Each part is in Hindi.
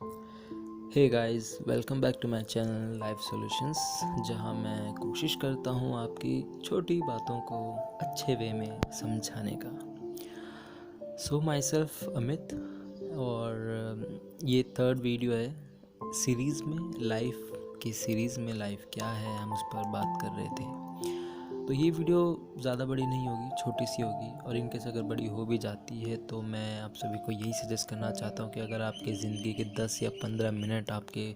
Hey guys, welcome back to my channel life solutions, जहां मैं कोशिश करता हूं आपकी छोटी बातों को अच्छे वे में समझाने का। सो माई सेल्फ अमित, और ये थर्ड वीडियो है सीरीज़ में। सीरीज़ में लाइफ क्या है, हम उस पर बात कर रहे थे। तो ये वीडियो ज़्यादा बड़ी नहीं होगी, छोटी सी होगी, और इनकेस अगर बड़ी हो भी जाती है तो मैं आप सभी को यही सजेस्ट करना चाहता हूँ कि अगर आपके ज़िंदगी के 10 या 15 मिनट आपके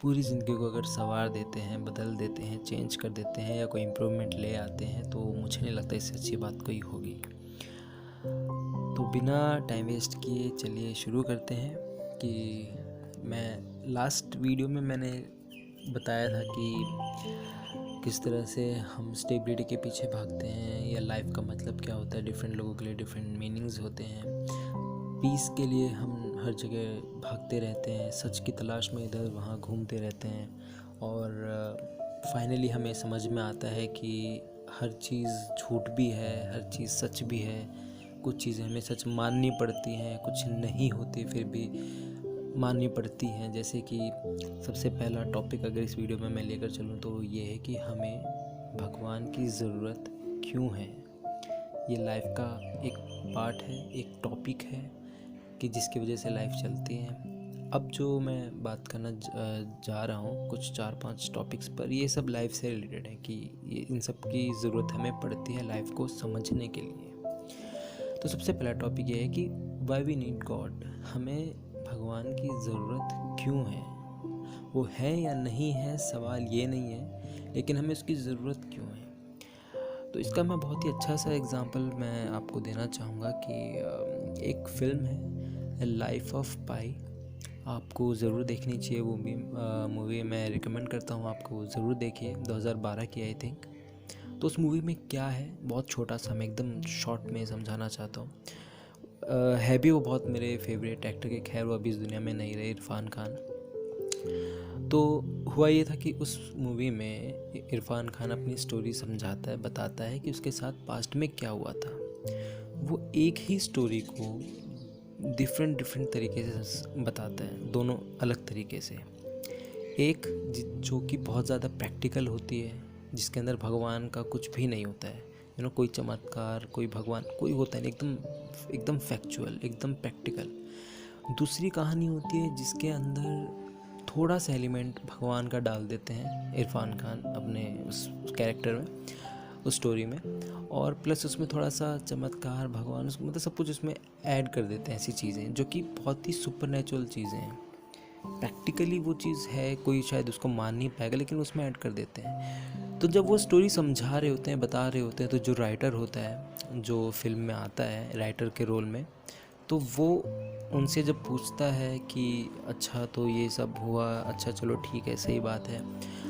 पूरी ज़िंदगी को अगर संवार देते हैं, बदल देते हैं, चेंज कर देते हैं या कोई इम्प्रूवमेंट ले आते हैं, तो मुझे नहीं लगता इससे अच्छी बात कोई होगी। तो बिना टाइम वेस्ट किए चलिए शुरू करते हैं। कि मैं लास्ट वीडियो में मैंने बताया था कि किस तरह से हम स्टेबिलिटी के पीछे भागते हैं, या लाइफ का मतलब क्या होता है। डिफरेंट लोगों के लिए डिफरेंट मीनिंग्स होते हैं। पीस के लिए हम हर जगह भागते रहते हैं, सच की तलाश में इधर वहाँ घूमते रहते हैं, और फाइनली हमें समझ में आता है कि हर चीज़ झूठ भी है, हर चीज़ सच भी है। कुछ चीज़ें हमें सच माननी पड़ती हैं, कुछ नहीं होती फिर भी माननी पड़ती हैं। जैसे कि सबसे पहला टॉपिक अगर इस वीडियो में मैं लेकर चलूँ तो ये है कि हमें भगवान की ज़रूरत क्यों है। ये लाइफ का एक पार्ट है, एक टॉपिक है कि जिसकी वजह से लाइफ चलती है। अब जो मैं बात करना जा रहा हूँ कुछ 4-5 टॉपिक्स पर, ये सब लाइफ से रिलेटेड है कि ये इन सब की ज़रूरत हमें पड़ती है लाइफ को समझने के लिए। तो सबसे पहला टॉपिक ये है कि वाई वी नीड गॉड। हमें भगवान की ज़रूरत क्यों है। वो है या नहीं है, सवाल ये नहीं है, लेकिन हमें उसकी ज़रूरत क्यों है। तो इसका मैं बहुत ही अच्छा सा एग्ज़ाम्पल मैं आपको देना चाहूँगा कि एक फ़िल्म है लाइफ ऑफ पाई। आपको ज़रूर देखनी चाहिए वो भी मूवी। मैं रिकमेंड करता हूँ आपको, ज़रूर देखिए। 2012 की आई थिंक। तो उस मूवी में क्या है, बहुत छोटा सा मैं एकदम शॉर्ट में समझाना चाहता हूँ। है भी वो बहुत मेरे फेवरेट एक्टर के, खैर वो अभी इस दुनिया में नहीं रहे, इरफान खान। तो हुआ ये था कि उस मूवी में इरफान खान अपनी स्टोरी समझाता है, बताता है कि उसके साथ पास्ट में क्या हुआ था। वो एक ही स्टोरी को डिफरेंट तरीके से बताता है, दोनों अलग तरीके से। एक जो कि बहुत ज़्यादा प्रैक्टिकल होती है, जिसके अंदर भगवान का कुछ भी नहीं होता है, कोई चमत्कार, कोई भगवान, कोई होता नहीं, एकदम फैक्चुअल, एकदम प्रैक्टिकल। दूसरी कहानी होती है जिसके अंदर थोड़ा सा एलिमेंट भगवान का डाल देते हैं इरफान खान अपने उस कैरेक्टर में, उस स्टोरी में, और प्लस उसमें थोड़ा सा चमत्कार, भगवान, मतलब सब कुछ उसमें ऐड कर देते हैं। ऐसी चीज़ें जो कि बहुत ही सुपरनेचुरल चीज़ें हैं। प्रैक्टिकली वो चीज़ है, कोई शायद उसको मान नहीं पाएगा, लेकिन उसमें ऐड कर देते हैं। तो जब वो स्टोरी समझा रहे होते हैं, बता रहे होते हैं, तो जो राइटर होता है, जो फिल्म में आता है राइटर के रोल में, तो वो उनसे जब पूछता है कि अच्छा तो ये सब हुआ, अच्छा चलो ठीक है, सही बात है,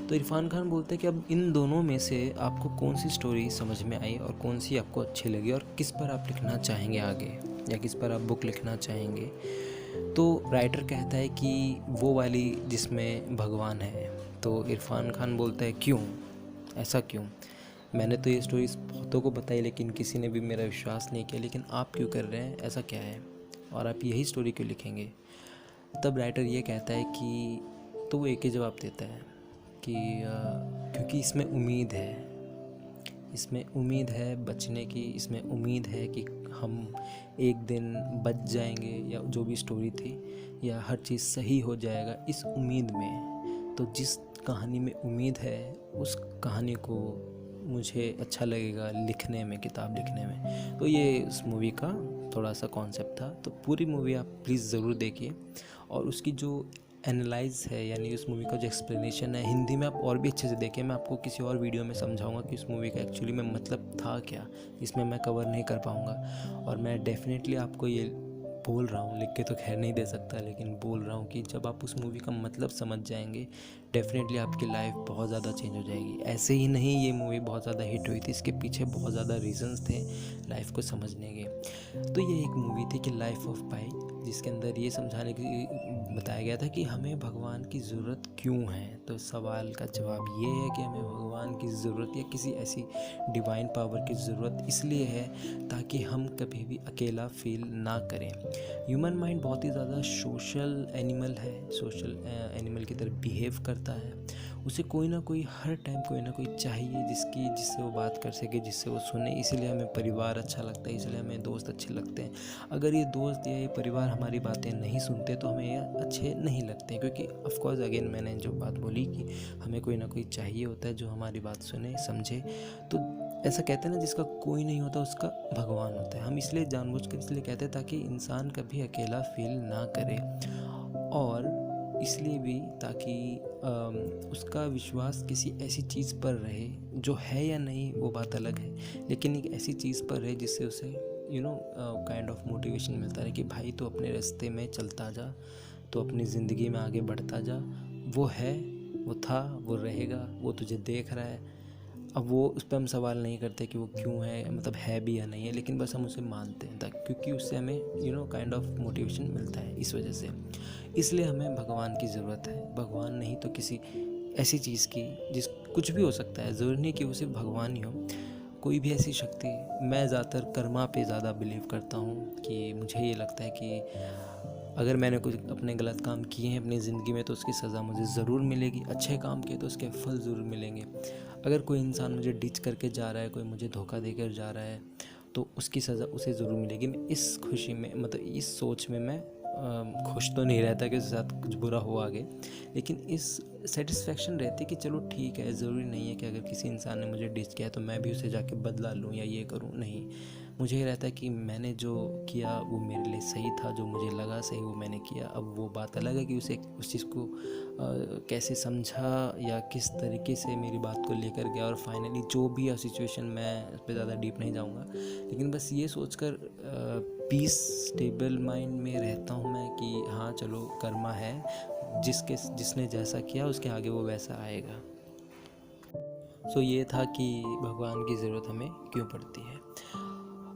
तो इरफान खान बोलते हैं कि अब इन दोनों में से आपको कौन सी स्टोरी समझ में आई और कौन सी आपको अच्छी लगी, और किस पर आप लिखना चाहेंगे आगे, या किस पर आप बुक लिखना चाहेंगे। तो राइटर कहता है कि वो वाली जिसमें भगवान है। तो इरफान खान बोलता है क्यों, ऐसा क्यों। मैंने तो ये स्टोरीज बहुतों को बताई, लेकिन किसी ने भी मेरा विश्वास नहीं किया, लेकिन आप क्यों कर रहे हैं, ऐसा क्या है, और आप यही स्टोरी क्यों लिखेंगे। तब राइटर ये कहता है कि, तो वो एक ही जवाब देता है कि क्योंकि इसमें उम्मीद है, इसमें उम्मीद है बचने की, इसमें उम्मीद है कि हम एक दिन बच जाएंगे, या जो भी स्टोरी थी, या हर चीज़ सही हो जाएगा, इस उम्मीद में। तो जिस कहानी में उम्मीद है, उस कहानी को मुझे अच्छा लगेगा लिखने में, किताब लिखने में। तो ये उस मूवी का थोड़ा सा कॉन्सेप्ट था। तो पूरी मूवी आप प्लीज़ ज़रूर देखिए, और उसकी जो एनालाइज है, यानी उस मूवी का जो एक्सप्लेनेशन है हिंदी में, आप और भी अच्छे से देखें। मैं आपको किसी और वीडियो में समझाऊंगा कि उस मूवी का एक्चुअली में मतलब था क्या, इसमें मैं कवर नहीं कर पाऊंगा। और मैं डेफिनेटली आपको ये बोल रहा हूँ, लिख के तो खैर नहीं दे सकता, लेकिन बोल रहा हूँ कि जब आप उस मूवी का मतलब समझ जाएंगे, डेफिनेटली आपकी लाइफ बहुत ज़्यादा चेंज हो जाएगी। ऐसे ही नहीं ये मूवी बहुत ज़्यादा हिट हुई थी, इसके पीछे बहुत ज़्यादा रीजंस थे लाइफ को समझने के। तो ये एक मूवी थी कि लाइफ ऑफ पाई। जिसके अंदर ये समझाने की बताया गया था कि हमें भगवान की ज़रूरत क्यों है। तो सवाल का जवाब ये है कि हमें भगवान की ज़रूरत या किसी ऐसी डिवाइन पावर की ज़रूरत इसलिए है ताकि हम कभी भी अकेला फील ना करें। ह्यूमन माइंड बहुत ही ज़्यादा सोशल एनिमल है, सोशल एनिमल की तरह बिहेव करता है। उसे कोई ना कोई हर टाइम कोई ना कोई चाहिए जिससे वो बात कर सके, जिससे वो सुने। इसीलिए हमें परिवार अच्छा लगता है, इसलिए हमें दोस्त अच्छे लगते हैं। अगर ये दोस्त या ये परिवार हमारी बातें नहीं सुनते तो हमें ये अच्छे नहीं लगते, क्योंकि ऑफ कोर्स अगेन मैंने जो बात बोली कि हमें कोई ना कोई चाहिए होता है जो हमारी बात सुने, समझे। तो ऐसा कहते हैं ना, जिसका कोई नहीं होता उसका भगवान होता है। हम इसलिए जानबूझकर इसलिए कहते हैं ताकि इंसान कभी अकेला फील ना करे, और इसलिए भी ताकि उसका विश्वास किसी ऐसी चीज़ पर रहे जो है या नहीं वो बात अलग है, लेकिन एक ऐसी चीज़ पर रहे जिससे उसे काइंड ऑफ मोटिवेशन मिलता है कि भाई तो अपने रास्ते में चलता जा, तो अपनी ज़िंदगी में आगे बढ़ता जा। वो है, वो था, वो रहेगा, वो तुझे देख रहा है। अब वो उस पर हम सवाल नहीं करते कि वो क्यों है, मतलब है भी या नहीं है, लेकिन बस हम उसे मानते हैं क्योंकि उससे हमें काइंड ऑफ मोटिवेशन मिलता है इस वजह से। इसलिए हमें भगवान की ज़रूरत है। भगवान नहीं तो किसी ऐसी चीज़ की, जिस कुछ भी हो सकता है, ज़रूरी नहीं कि वो सिर्फ भगवान ही हो, कोई भी ऐसी शक्ति। मैं ज़्यादातर कर्मा पे ज़्यादा बिलीव करता हूँ कि मुझे ये लगता है कि अगर मैंने कुछ अपने गलत काम किए हैं अपनी ज़िंदगी में तो उसकी सज़ा मुझे ज़रूर मिलेगी, अच्छे काम किए तो उसके फल ज़रूर मिलेंगे। अगर कोई इंसान मुझे डिच करके जा रहा है, कोई मुझे धोखा देकर जा रहा है, तो उसकी सज़ा उसे ज़रूर मिलेगी। मैं इस खुशी में, मतलब इस सोच में मैं खुश तो नहीं रहता कि उसके साथ कुछ बुरा हो आगे, लेकिन इस सेटिस्फेक्शन रहती कि चलो ठीक है। ज़रूरी नहीं है कि अगर किसी इंसान ने मुझे डिच किया तो मैं भी उसे जाके बदला लूँ या ये करूँ, नहीं। मुझे ये रहता है कि मैंने जो किया वो मेरे लिए सही था, जो मुझे लगा सही वो मैंने किया। अब वो बात अलग है कि उस चीज़ को कैसे समझा या किस तरीके से मेरी बात को लेकर गया, और फाइनली जो भी सिचुएशन, मैं उस पर ज़्यादा डीप नहीं जाऊँगा, लेकिन बस ये सोचकर पीस स्टेबल माइंड में रहता हूँ मैं कि हाँ चलो कर्मा है, जिसने जैसा किया उसके आगे वो वैसा आएगा। सो ये था कि भगवान की ज़रूरत हमें क्यों पड़ती है।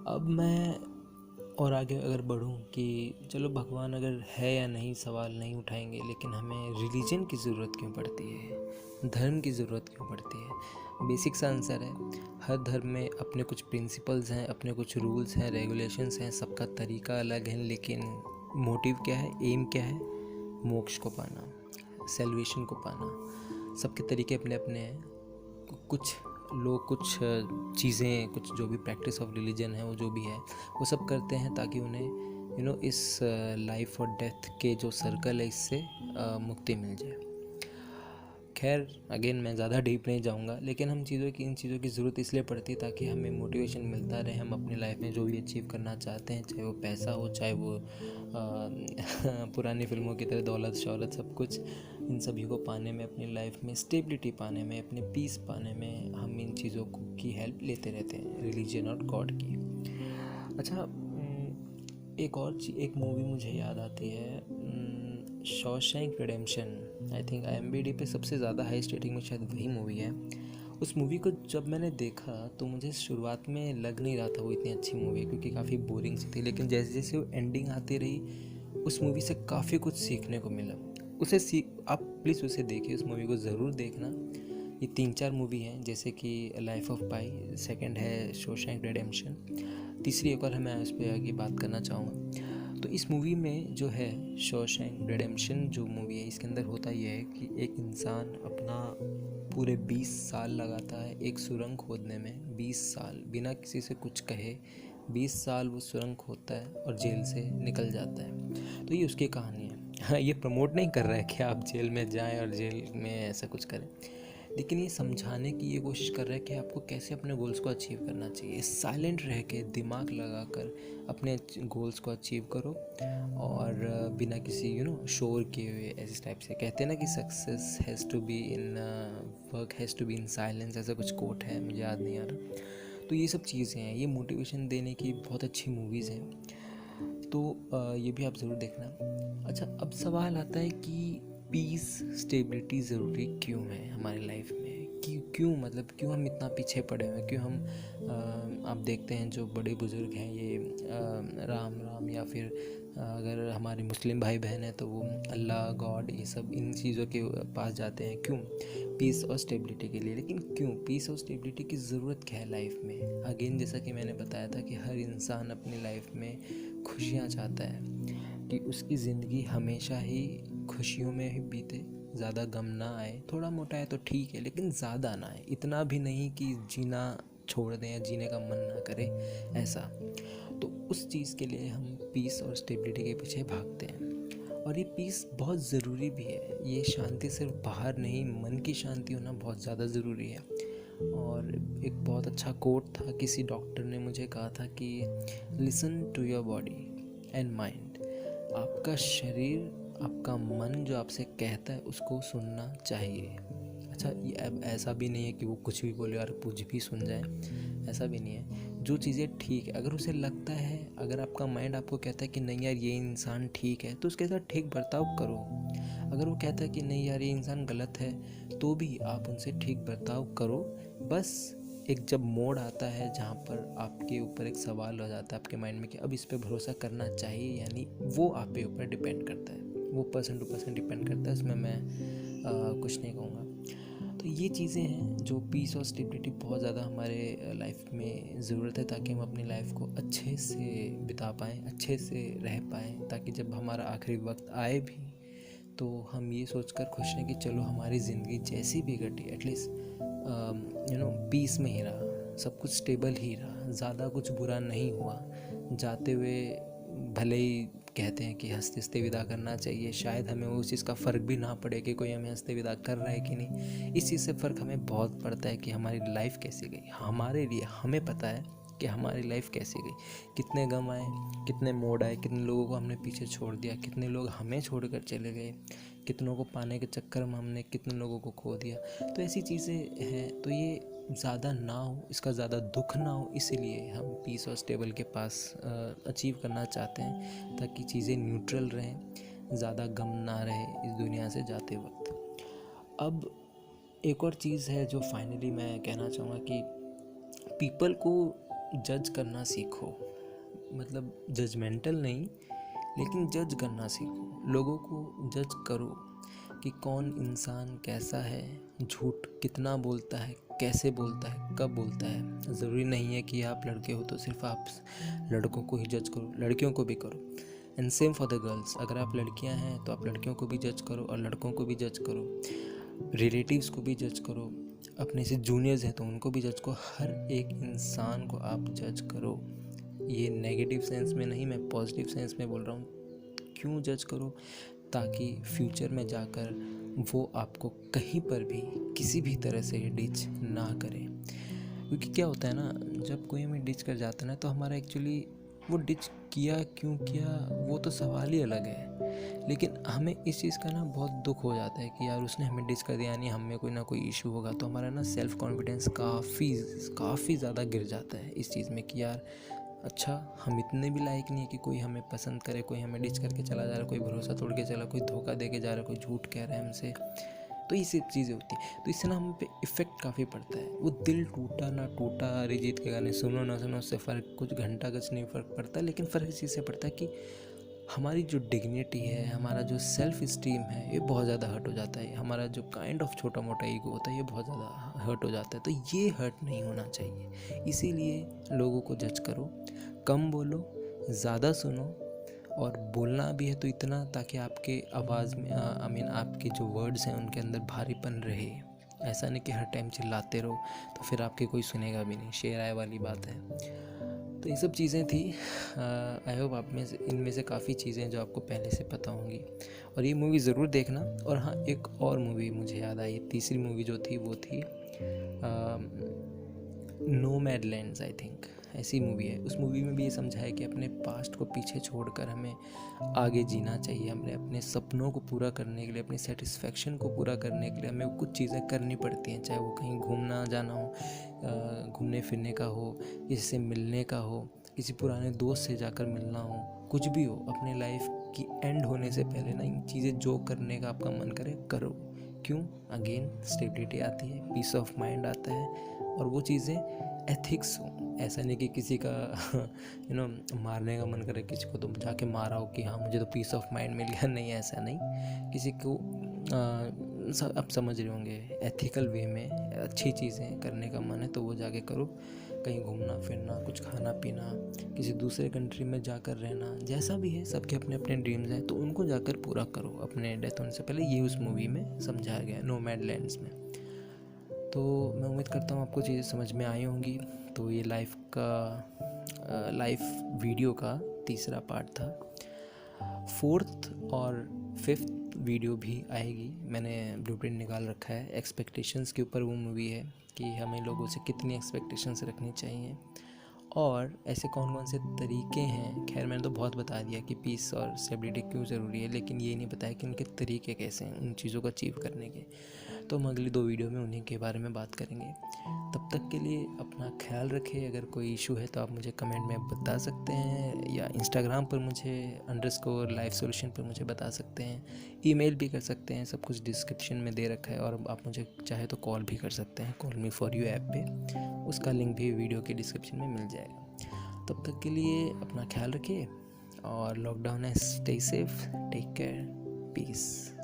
अब मैं और आगे अगर बढ़ूँ कि चलो भगवान अगर है या नहीं सवाल नहीं उठाएंगे, लेकिन हमें रिलीजन की ज़रूरत क्यों पड़ती है, धर्म की ज़रूरत क्यों पड़ती है। बेसिक सा आंसर है, हर धर्म में अपने कुछ प्रिंसिपल्स हैं, अपने कुछ रूल्स हैं, रेगुलेशंस हैं, सबका तरीका अलग है, लेकिन मोटिव क्या है, एम क्या है, मोक्ष को पाना, सेल्वेशन को पाना। सबके तरीके अपने अपने हैं। कुछ लोग कुछ चीज़ें, कुछ जो भी प्रैक्टिस ऑफ रिलीजन है, वो जो भी है वो सब करते हैं ताकि उन्हें इस लाइफ और डेथ के जो सर्कल है इससे मुक्ति मिल जाए। खैर अगेन मैं ज़्यादा डीप नहीं जाऊंगा, लेकिन इन चीज़ों की ज़रूरत इसलिए पड़ती है ताकि हमें मोटिवेशन मिलता रहे। हम अपनी लाइफ में जो भी अचीव करना चाहते हैं, चाहे वो पैसा हो, चाहे वो पुरानी फिल्मों की तरह दौलत शौहरत, सब कुछ, इन सभी को पाने में, अपनी लाइफ में स्टेबिलिटी पाने में, अपने पीस पाने में हम इन चीज़ों की हेल्प लेते रहते हैं, रिलीजन और गॉड की। अच्छा, एक मूवी मुझे याद आती है, Shawshank redemption. I think IMDb पे सबसे ज़्यादा हाईएस्ट रेटिंग में शायद वही मूवी है। उस मूवी को जब मैंने देखा तो मुझे शुरुआत में लग नहीं रहा था वो इतनी अच्छी मूवी है, क्योंकि काफ़ी बोरिंग सी थी, लेकिन जैसे जैसे वो एंडिंग आती रही उस मूवी से काफ़ी कुछ सीखने को मिला। आप प्लीज़ उसे देखिए, उस मूवी को ज़रूर देखना। ये 3-4 मूवी हैं, जैसे कि लाइफ ऑफ पाई, सेकंड है शॉशैंक रिडेम्पशन, तीसरी एक और है, मैं उस पर आगे बात करना चाहूँगा। तो इस मूवी में जो है शॉशैंक रिडेम्पशन जो मूवी है, इसके अंदर होता यह है कि एक इंसान अपना पूरे 20 साल लगाता है एक सुरंग खोदने में। 20 साल बिना किसी से कुछ कहे, 20 साल वो सुरंग खोदता है और जेल से निकल जाता है। तो ये उसकी कहानी है। हाँ, ये प्रमोट नहीं कर रहा है कि आप जेल में जाएं और जेल में ऐसा कुछ करें, लेकिन ये समझाने की ये कोशिश कर रहा है कि आपको कैसे अपने गोल्स को अचीव करना चाहिए। साइलेंट रह के, दिमाग लगा कर अपने गोल्स को अचीव करो, और बिना किसी शोर किए हुए। ऐसे टाइप से कहते हैं ना कि success has to be in work has to be in silence, ऐसा कुछ कोट है, मुझे याद नहीं आ रहा। तो ये सब चीज़ें हैं, ये मोटिवेशन देने की बहुत अच्छी मूवीज़ हैं, तो ये भी आप ज़रूर देखना। अच्छा, अब सवाल आता है कि पीस, स्टेबिलिटी ज़रूरी क्यों है हमारी लाइफ में, कि क्यों क्यों हम इतना पीछे पड़े हुए हैं, क्यों हम आप देखते हैं जो बड़े बुज़ुर्ग हैं ये राम राम, या फिर अगर हमारे मुस्लिम भाई बहन हैं तो वो अल्लाह गॉड ये सब इन चीज़ों के पास जाते हैं, क्यों? पीस और स्टेबिलिटी के लिए। लेकिन क्यों पीस और स्टेबिलिटी की ज़रूरत क्या है लाइफ में? अगेन जैसा कि मैंने बताया था कि हर इंसान अपनी लाइफ में खुशियाँ चाहता है, कि उसकी ज़िंदगी हमेशा ही खुशियों में ही बीते, ज़्यादा गम ना आए, थोड़ा मोटा है तो ठीक है लेकिन ज़्यादा ना आए, इतना भी नहीं कि जीना छोड़ दें या जीने का मन ना करे ऐसा। तो उस चीज़ के लिए हम पीस और स्टेबिलिटी के पीछे भागते हैं, और ये पीस बहुत ज़रूरी भी है। ये शांति सिर्फ बाहर नहीं, मन की शांति होना बहुत ज़्यादा ज़रूरी है। और एक बहुत अच्छा कोट था, किसी डॉक्टर ने मुझे कहा था कि listen to your body and mind. आपका शरीर, आपका मन जो आपसे कहता है उसको सुनना चाहिए। अच्छा, ये अब ऐसा भी नहीं है कि वो कुछ भी बोले और कुछ भी सुन जाए, ऐसा भी नहीं है। जो चीज़ें ठीक है, अगर उसे लगता है, अगर आपका माइंड आपको कहता है कि नहीं यार ये इंसान ठीक है, तो उसके साथ ठीक बर्ताव करो। अगर वो कहता है कि नहीं यार ये इंसान गलत है, तो भी आप उनसे ठीक बर्ताव करो। बस एक जब मोड़ आता है जहाँ पर आपके ऊपर एक सवाल हो जाता है आपके माइंड में कि अब इस पे भरोसा करना चाहिए, यानी वो आप पे ऊपर डिपेंड करता है, वो पर्सन टू पर्सन डिपेंड करता है, उसमें मैं कुछ नहीं कहूँगा। तो ये चीज़ें हैं जो पीस और स्टेबिलिटी बहुत ज़्यादा हमारे लाइफ में ज़रूरत है, ताकि हम अपनी लाइफ को अच्छे से बिता पाएँ, अच्छे से रह पाएँ, ताकि जब हमारा आखिरी वक्त आए भी तो हम ये सोचकर खुश रहें कि चलो हमारी ज़िंदगी जैसी भी कटी एटलीस्ट पीस में ही रहा, सब कुछ स्टेबल ही रहा, ज़्यादा कुछ बुरा नहीं हुआ। जाते हुए भले ही कहते हैं कि हंसते हंसते विदा करना चाहिए, शायद हमें उस चीज़ का फ़र्क भी ना पड़े कि कोई हमें हंसते विदा कर रहा है कि नहीं। इस चीज़ से फ़र्क हमें बहुत पड़ता है कि हमारी लाइफ कैसी गई। हमारे लिए हमें पता है कि हमारी लाइफ कैसी गई, कितने गम आए, कितने मोड़ आए, कितने लोगों को हमने पीछे छोड़ दिया, कितने लोग हमें छोड़कर चले गए, कितनों को पाने के चक्कर में हमने कितने लोगों को खो दिया। तो ऐसी चीज़ें हैं, तो ये ज़्यादा ना हो, इसका ज़्यादा दुख ना हो, इसीलिए हम पीस और स्टेबल के पास अचीव करना चाहते हैं, ताकि चीज़ें न्यूट्रल रहें, ज़्यादा गम ना रहे इस दुनिया से जाते वक्त। अब एक और चीज़ है जो फाइनली मैं कहना चाहूँगा कि पीपल को जज करना सीखो, जजमेंटल नहीं लेकिन जज करना सीखो। लोगों को जज करो कि कौन इंसान कैसा है, झूठ कितना बोलता है, कैसे बोलता है, कब बोलता है। ज़रूरी नहीं है कि आप लड़के हो तो सिर्फ आप लड़कों को ही जज करो, लड़कियों को भी करो। And same for the girls, अगर आप लड़कियां हैं तो आप लड़कियों को भी जज करो और लड़कों को भी जज करो, रिलेटिव्स को भी जज करो, अपने से जूनियर्स हैं तो उनको भी जज करो। हर एक इंसान को आप जज करो। ये नेगेटिव सेंस में नहीं, मैं पॉजिटिव सेंस में बोल रहा हूँ। क्यों जज करो? ताकि फ्यूचर में जाकर वो आपको कहीं पर भी किसी भी तरह से डिच ना करे। क्योंकि क्या होता है ना, जब कोई हमें डिच कर जाता है ना, तो हमारा एक्चुअली वो डिच किया क्यों किया वो तो सवाल ही अलग है, लेकिन हमें इस चीज़ का ना बहुत दुख हो जाता है कि यार उसने हमें डिच कर दिया, यानी हमें कोई ना कोई इशू होगा। तो हमारा ना सेल्फ कॉन्फिडेंस काफ़ी ज़्यादा गिर जाता है इस चीज़ में कि यार अच्छा, हम इतने भी लायक नहीं है कि कोई हमें पसंद करे, कोई हमें डिच करके चला जा रहा है, कोई भरोसा तोड़ के चला, कोई धोखा दे के जा रहा है, कोई झूठ कह रहा है हमसे। तो ये सब चीज़ें होती हैं, तो इससे ना हम पे इफ़ेक्ट काफ़ी पड़ता है। वो दिल टूटा ना टूटा, अरिजीत के गाने सुनो ना सुनो, उससे फ़र्क कुछ घंटा कुछ नहीं फ़र्क पड़ता, लेकिन फ़र्क इस चीज़ से पड़ता है कि हमारी जो डिग्निटी है, हमारा जो सेल्फ इस्टीम है, ये बहुत ज़्यादा हर्ट हो जाता है। हमारा जो काइंड ऑफ छोटा मोटा ईगो होता है, ये बहुत ज़्यादा हर्ट हो जाता है। तो ये हर्ट नहीं होना चाहिए, इसीलिए लोगों को जज करो, कम बोलो, ज़्यादा सुनो, और बोलना भी है तो इतना ताकि आपके आवाज़ में आपके जो वर्ड्स हैं उनके अंदर भारीपन रहे। ऐसा नहीं कि हर टाइम चिल्लाते रहो तो फिर आपके कोई सुनेगा भी नहीं, शेर आए वाली बात है। तो ये सब चीज़ें थी। आई होप आप में से इनमें से काफ़ी चीज़ें जो आपको पहले से पता होंगी, और ये मूवी ज़रूर देखना। और हाँ, एक और मूवी मुझे याद आई, तीसरी मूवी जो थी वो थी नोमैडलैंड्स, आई थिंक ऐसी मूवी है। उस मूवी में भी ये समझा है कि अपने पास्ट को पीछे छोड़कर हमें आगे जीना चाहिए। हमें अपने सपनों को पूरा करने के लिए, अपनी सेटिस्फेक्शन को पूरा करने के लिए हमें कुछ चीज़ें करनी पड़ती हैं, चाहे वो कहीं घूमना जाना हो, घूमने फिरने का हो, किसी से मिलने का हो, किसी पुराने दोस्त से जाकर मिलना हो, कुछ भी हो। अपने लाइफ की एंड होने से पहले ना इन चीज़ें जो करने का आपका मन करे करो, क्यों? अगेन स्टेबिलिटी आती है, पीस ऑफ माइंड आता है, और वो चीज़ें एथिक्स हो। ऐसा नहीं कि किसी का मारने का मन करे किसी को तो जाके मारा हो कि हाँ मुझे तो पीस ऑफ माइंड मिल गया। नहीं, ऐसा नहीं। किसी को आप समझ रहे होंगे, एथिकल वे में अच्छी चीज़ें करने का मन है तो वो जाके करो। कहीं घूमना फिरना, कुछ खाना पीना, किसी दूसरे कंट्री में जाकर रहना, जैसा भी है, सबके अपने अपने ड्रीम्स हैं तो उनको जाकर पूरा करो अपने डेथ होने से पहले। ये उस मूवी में समझाया गया है, नोमैडलैंड्स में। तो मैं उम्मीद करता हूँ आपको चीज़ें समझ में आई होंगी। तो ये लाइफ वीडियो का तीसरा पार्ट था। फोर्थ और फिफ्थ वीडियो भी आएगी। मैंने ब्लूप्रिंट निकाल रखा है। एक्सपेक्टेशंस के ऊपर वो मूवी है कि हमें लोगों से कितनी एक्सपेक्टेशंस रखनी चाहिए और ऐसे कौन कौन से तरीके हैं। खैर मैंने तो बहुत बता दिया कि पीस और स्टेबिलिटी क्यों ज़रूरी है, लेकिन ये नहीं बताया कि उनके तरीके कैसे हैं उन चीज़ों को अचीव करने के। तो हम अगली 2 वीडियो में उन्हीं के बारे में बात करेंगे। तब तक के लिए अपना ख्याल रखें। अगर कोई इशू है तो आप मुझे कमेंट में बता सकते हैं, या इंस्टाग्राम पर मुझे _life_solution पर मुझे बता सकते हैं। ईमेल भी कर सकते हैं, सब कुछ डिस्क्रिप्शन में दे रखा है। और आप मुझे चाहे तो कॉल भी कर सकते हैं, call me for you app पे, उसका लिंक भी वीडियो के डिस्क्रिप्शन में मिल जाएगा। तब तक के लिए अपना ख्याल रखिए और लॉकडाउन है, stay safe, take care, piece.